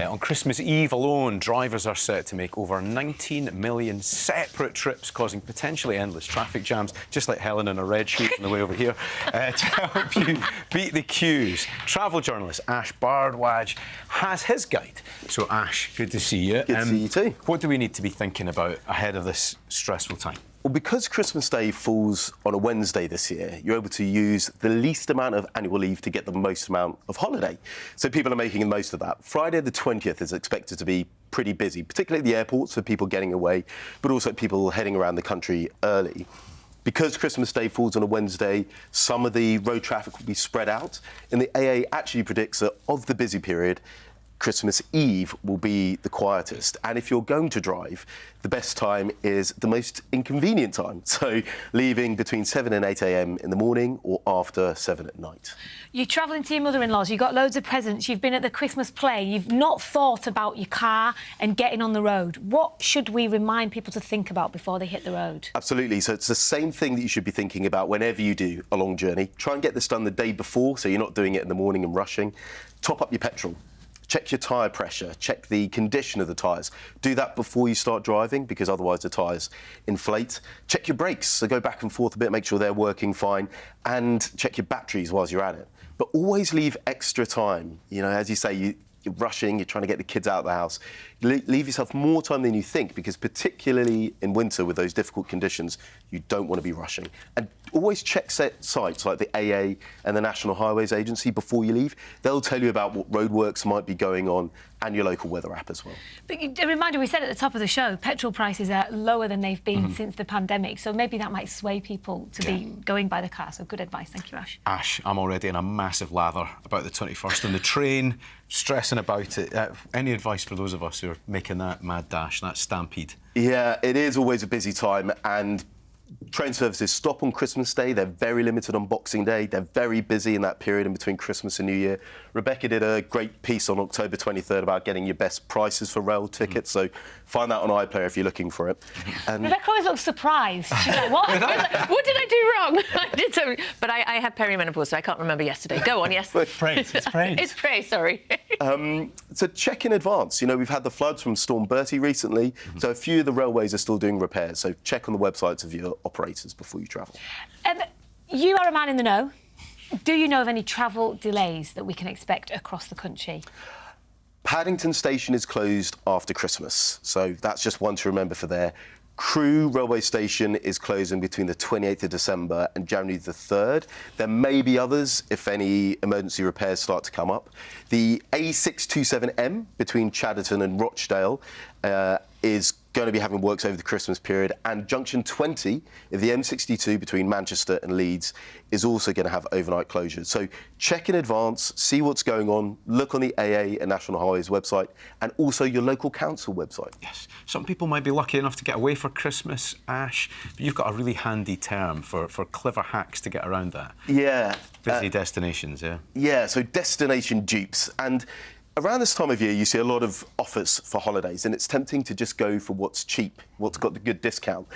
On Christmas Eve alone, drivers are set to make over 19 million separate trips, causing potentially endless traffic jams, just like Helen in a red sheet on the way over here, to help you beat the queues. Travel journalist Ash Bhardwaj has his guide. So, Ash, good to see you. Good to see you too. What do we need to be thinking about ahead of this stressful time? Well, because Christmas Day falls on a Wednesday this year, you're able to use the least amount of annual leave to get the most amount of holiday. So people are making the most of that. Friday the 20th is expected to be pretty busy, particularly at the airports for people getting away, but also people heading around the country early. Because Christmas Day falls on a Wednesday, some of the road traffic will be spread out, and the AA actually predicts that of the busy period, Christmas Eve will be the quietest. And if you're going to drive, the best time is the most inconvenient time. So leaving between 7 and 8 a.m. in the morning or after 7 at night. You're travelling to your mother-in-law's, you've got loads of presents, you've been at the Christmas play, you've not thought about your car and getting on the road. What should we remind people to think about before they hit the road? Absolutely. So it's the same thing that you should be thinking about whenever you do a long journey. Try and get this done the day before, so you're not doing it in the morning and rushing. Top up your petrol. Check your tyre pressure, check the condition of the tyres. Do that before you start driving, because otherwise the tyres inflate. Check your brakes, so go back and forth a bit, make sure they're working fine, and check your batteries whilst you're at it. But always leave extra time. You know, as you say, you're rushing, you're trying to get the kids out of the house. Leave yourself more time than you think, because particularly in winter with those difficult conditions, you don't want to be rushing. And always check sites like the AA and the National Highways Agency before you leave. They'll tell you about what roadworks might be going on, and your local weather app as well. But a reminder, we said at the top of the show, petrol prices are lower than they've been since the pandemic, so maybe that might sway people to be going by the car. So good advice. Thank you, Ash. Ash, I'm already in a massive lather about the 21st on the train, stressing about it. Any advice for those of us who are making that mad dash, that stampede? Yeah, it is always a busy time, and train services stop on Christmas Day. They're very limited on Boxing Day. They're very busy in that period in between Christmas and New Year. Rebecca did a great piece on October 23rd about getting your best prices for rail tickets, so find that on iPlayer if you're looking for it. And Rebecca always looks surprised. She's like, what? What did I do wrong? I did so, but I had perimenopause, so I can't remember yesterday. Go on, yes. It's praise. It's praise, sorry. So check in advance. You know, we've had the floods from Storm Bertie recently, so a few of the railways are still doing repairs, so check on the websites of your operators before you travel. You are a man in the know. Do you know of any travel delays that we can expect across the country? Paddington Station is closed after Christmas, so that's just one to remember for there. Crewe railway station is closing between the 28th of December and January the 3rd. There may be others if any emergency repairs start to come up. The A627M between Chadderton and Rochdale is going to be having works over the Christmas period, and junction 20 of the M62 between Manchester and Leeds is also going to have overnight closures. So check in advance, see what's going on, look on the AA and National Highways website, and also your local council website. Yes, some people might be lucky enough to get away for Christmas, Ash, but you've got a really handy term for clever hacks to get around that. Yeah. Busy destinations, yeah? Yeah, so destination dupes. And around this time of year, you see a lot of offers for holidays, and it's tempting to just go for what's cheap, what's got the good discount.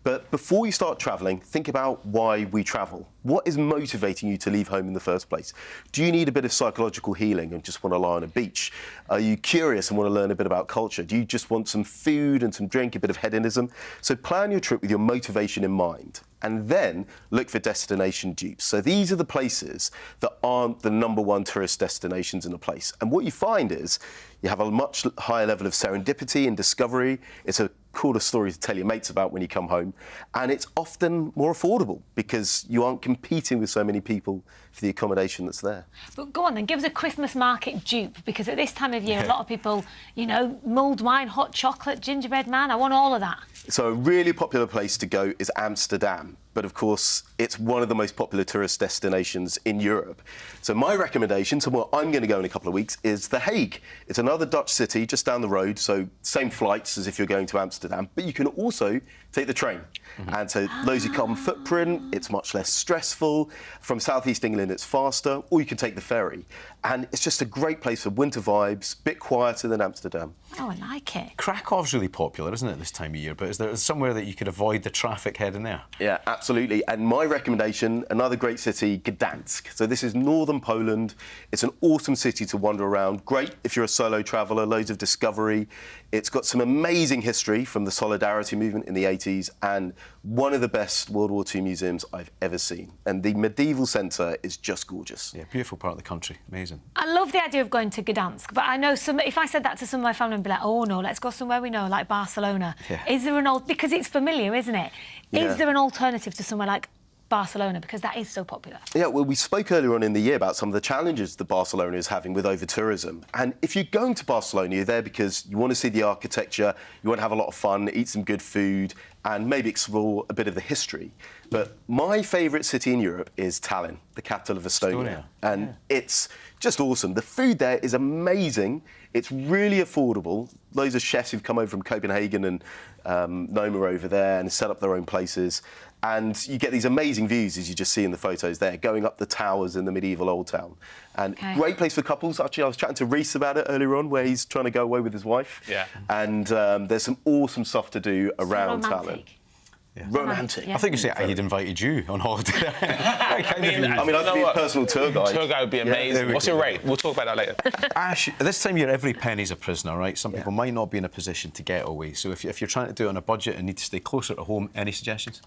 But before you start travelling, think about why we travel. What is motivating you to leave home in the first place? Do you need a bit of psychological healing and just want to lie on a beach? Are you curious and want to learn a bit about culture? Do you just want some food and some drink, a bit of hedonism? So plan your trip with your motivation in mind, and then look for destination dupes. So these are the places that aren't the #1 tourist destinations in a place. And what you find is you have a much higher level of serendipity and discovery. It's a cooler story to tell your mates about when you come home. And it's often more affordable because you aren't competing with so many people for the accommodation that's there. But go on then, give us a Christmas market dupe, because at this time of year, a lot of people, you know, mulled wine, hot chocolate, gingerbread man, I want all of that. So a really popular place to go is Amsterdam. But of course, it's one of the most popular tourist destinations in Europe. So my recommendation, to where I'm going to go in a couple of weeks, is The Hague. It's another Dutch city just down the road, so same flights as if you're going to Amsterdam, but you can also take the train. And so those who carbon footprint, it's much less stressful. From southeast England, it's faster, or you can take the ferry. And it's just a great place for winter vibes, a bit quieter than Amsterdam. Oh, I like it. Cracov's really popular, isn't it, this time of year? But is there somewhere that you could avoid the traffic heading there? Yeah, absolutely. Absolutely. And my recommendation, another great city, Gdansk. So this is northern Poland. It's an awesome city to wander around. Great if you're a solo traveller, loads of discovery. It's got some amazing history from the Solidarity movement in the 80s and one of the best World War II museums I've ever seen. And the medieval centre is just gorgeous. Yeah, beautiful part of the country. Amazing. I love the idea of going to Gdansk, but I know if I said that to some of my family, I'd be like, oh no, let's go somewhere we know, like Barcelona. Yeah. Is there because it's familiar, isn't it? Yeah. Is there an alternative to somewhere like Barcelona, because that is so popular? Yeah, well, we spoke earlier on in the year about some of the challenges that Barcelona is having with over-tourism. And if you're going to Barcelona, you're there because you want to see the architecture, you want to have a lot of fun, eat some good food, and maybe explore a bit of the history. But my favourite city in Europe is Tallinn, the capital of Estonia. And it's just awesome. The food there is amazing. It's really affordable. Loads of chefs who've come over from Copenhagen and Noma over there and set up their own places. And you get these amazing views, as you just see in the photos there, going up the towers in the medieval Old Town. And great place for couples. Actually, I was chatting to Reese about it earlier on, where he's trying to go away with his wife. Yeah. And there's some awesome stuff to do around Tallinn. Yeah. Romantic. Yeah. I think you say I'd invited you on holiday. I mean, I'd be a personal tour guide. Tour guide would be amazing. What's your rate? We'll talk about that later. Ash, this time of year, every penny's a prisoner, right? Some people might not be in a position to get away. So if you're trying to do it on a budget and need to stay closer to home, any suggestions?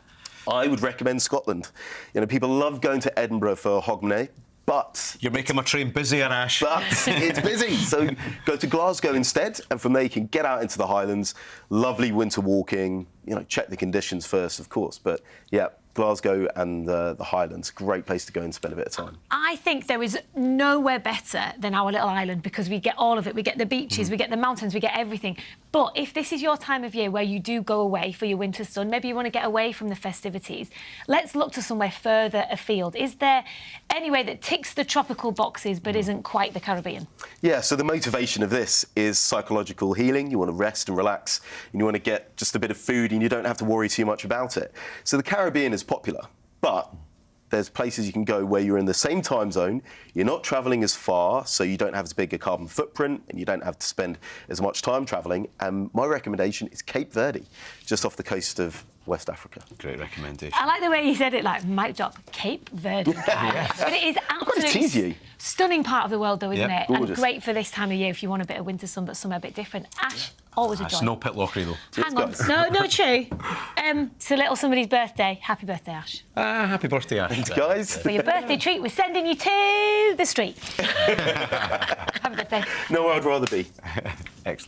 I would recommend Scotland. You know, people love going to Edinburgh for Hogmanay, but... You're making my train busier, Ash. But it's busy, so go to Glasgow instead, and from there you can get out into the Highlands, lovely winter walking, you know, check the conditions first, of course, but yeah, Glasgow and the Highlands, great place to go and spend a bit of time. I think there is nowhere better than our little island, because we get all of it. We get the beaches, we get the mountains, we get everything. But if this is your time of year where you do go away for your winter sun, maybe you want to get away from the festivities, let's look to somewhere further afield. Is there any way that ticks the tropical boxes but isn't quite the Caribbean? Yeah, so the motivation of this is psychological healing. You want to rest and relax, and you want to get just a bit of food, and you don't have to worry too much about it. So the Caribbean is popular, but there's places you can go where you're in the same time zone, you're not travelling as far, so you don't have as big a carbon footprint, and you don't have to spend as much time travelling. And my recommendation is Cape Verde, just off the coast of West Africa. Great recommendation. I like the way you said it, like, mic drop, Cape Verde. But it is tease you. absolutely stunning part of the world, though, isn't Yeah, it? gorgeous. And great for this time of year if you want a bit of winter sun, but somewhere a bit different. Ash, always a joy. It's no pitlockery, though. Hang on. No, true. It's a little somebody's birthday. Happy birthday, Ash. Happy birthday, Ash. Guys. For your birthday treat, we're sending you to the street. Happy birthday. Nowhere I'd rather be. Excellent.